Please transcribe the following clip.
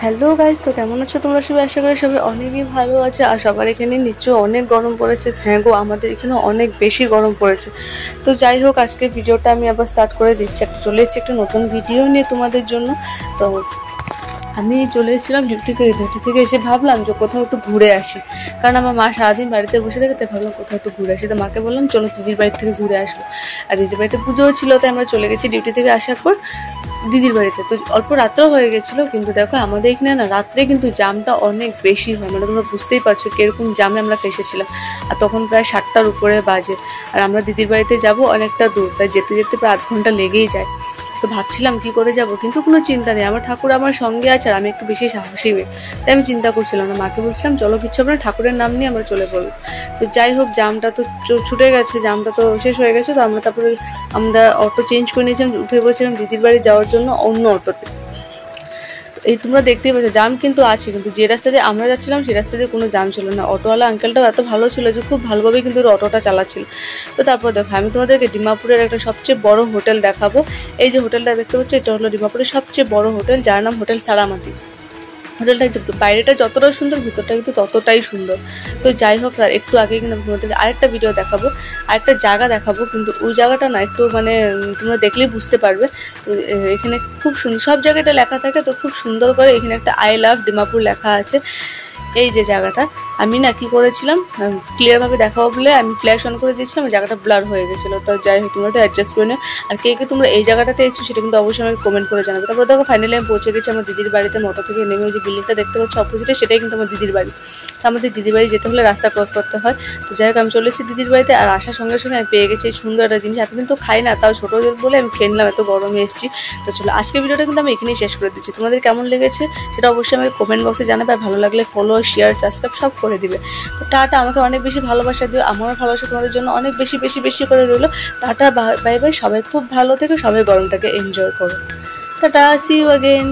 Hello guys, তো কেমন আছো তোমরা সবাই? আশা করি সবাই অনেকই ভালো আছে। আর সবার এখানে নিশ্চয়ই অনেক গরম পড়েছে। হ্যাঁ গো, আমাদের এখানে অনেক বেশি গরম পড়েছে। তো যাই হোক, আজকে ভিডিওটা আমি আবার স্টার্ট করে দিচ্ছি। চলে এসেছি একটা নতুন ভিডিও নিয়ে তোমাদের জন্য। তো আমি চলে এসেছিলাম ডিউটি থেকে এসে ভাবলাম যে কোথাও একটু ঘুরে আসি, কারণ আমার মা সারাদিন বাড়িতে বসে থাকে। তাই ভাবলাম কোথাও একটু ঘুরে আসি। তো মাকে বললাম চলো দিদির বাড়ি থেকে ঘুরে আসবো। আর দিদির বাড়িতে পুজোও ছিল, তাই আমরা চলে গেছি ডিউটি থেকে আসার পর দিদির বাড়িতে। তো অল্প রাত্রেও হয়ে গেছিলো, কিন্তু দেখো আমাদের এখানে না রাত্রে কিন্তু জামটা অনেক বেশি হয়। মানে তোমরা বুঝতেই পারছো কিরকম জামে আমরা ফেসেছিলাম। আর তখন প্রায় 7টার উপরে বাজে, আর আমরা দিদির বাড়িতে যাব অনেকটা দূর, তাই যেতে যেতে প্রায় 8 ঘন্টা লেগেই যায়। তো ভাবছিলাম কি করে যাব, কিন্তু কোনো চিন্তা নেই, আমার ঠাকুর আমার সঙ্গে আছে। আর আমি একটু বেশি সাহসী মেয়ে, তাই আমি চিন্তা করছিলাম না। মাকে বলছিলাম চলো কিচ্ছু হবে না, ঠাকুরের নাম নিয়ে আমরা চলে পড়বো। তো যাই হোক, জামটা তো ছুটে গেছে, জামটা তো শেষ হয়ে গেছে। তো আমরা অটো চেঞ্জ করে নিয়েছিলাম, উঠে পড়েছিলাম দিদির বাড়ি যাওয়ার জন্য অন্য অটোতে। এই তোমরা দেখতেই পাচ্ছ জাম কিন্তু আছে, কিন্তু যে রাস্তা দিয়ে আমরা যাচ্ছিলাম সেই রাস্তা দিয়ে কোনো জাম ছিল না। অটোওয়ালা আঙ্কেলটাও এত ভালো ছিল যে খুব ভালোভাবে কিন্তু অটোটা চালাচ্ছিল। তো তারপর দেখো, আমি তোমাদেরকে ডিমাপুরের একটা সবচেয়ে বড় হোটেল দেখাবো। এই যে হোটেলটা দেখতে পাচ্ছ, এটা হলো ডিমাপুরের সবচেয়ে বড় হোটেল, যার নাম হোটেল সারামাতি। হোটেলটা বাইরেটা যতটা সুন্দর, ভিতরটা কিন্তু ততটাই সুন্দর। তো যাই হোক, তার একটু আগে কিন্তু আমি তোমাদেরকে আরেকটা ভিডিও দেখাবো, আরেকটা জায়গা দেখাবো। কিন্তু ওই জায়গাটা না একটু মানে তোমরা দেখলেই বুঝতে পারবে। তো এখানে খুব সুন্দর, সব জায়গাটা লেখা থাকে, তো খুব সুন্দর করে এখানে একটা আই লাভ ডিমাপুর লেখা আছে। এই যে জায়গাটা, আমি না কি করেছিলাম, ক্লিয়ারভাবে দেখাবো বলে আমি ফ্ল্যাশ অন করে দিয়েছিলাম, জায়গাটা ব্লার হয়ে গেছিলো। তো যাই হোক, তোমরা তো অ্যাডজাস্ট করে নিও। আর কে কে তোমরা এই জায়গাটাতে এসছো সেটা কিন্তু অবশ্যই আমাকে কমেন্ট করে জানাবে। তারপর দেখো ফাইনালি আমি পৌঁছে গেছি আমার দিদির বাড়িতে। মোটর থেকে নেমে যে বিল্ডিংটা দেখতে পাচ্ছ অপোজিটে, সেটাই কিন্তু আমার দিদির বাড়ি। তো আমাদের দিদির বাড়ি যেতে হলে রাস্তা ক্রস করতে হয়। তো যাই হোক, আমি চলে এসেছি দিদির বাড়িতে। আর আসার সঙ্গে সঙ্গে আমি পেয়ে গেছি এই সুন্দর একটা জিনিস। আমি কিন্তু খাই না, তাও ছোটো বলে আমি খেয়ে নিলাম, এত গরমে এসেছি। তো চলো, আজকের ভিডিওটা কিন্তু আমি এখানেই শেষ করে দিচ্ছি। তোমাদের কেমন লেগেছে সেটা অবশ্যই আমাকে কমেন্ট বক্সে জানাবে। আর ভালো লাগলে ফলো, শেয়ার, সাবস্ক্রাইব সব করে দিবে। তো টাটা, আমাকে অনেক বেশি ভালোবাসা দিও। আমারও ভালোবাসা তোমাদের জন্য অনেক বেশি বেশি বেশি করে রইলো। Tata, bye bye. সবাই খুব ভালো থেকো, সবাই গরমটাকে এনজয় করো। Tata, see you again.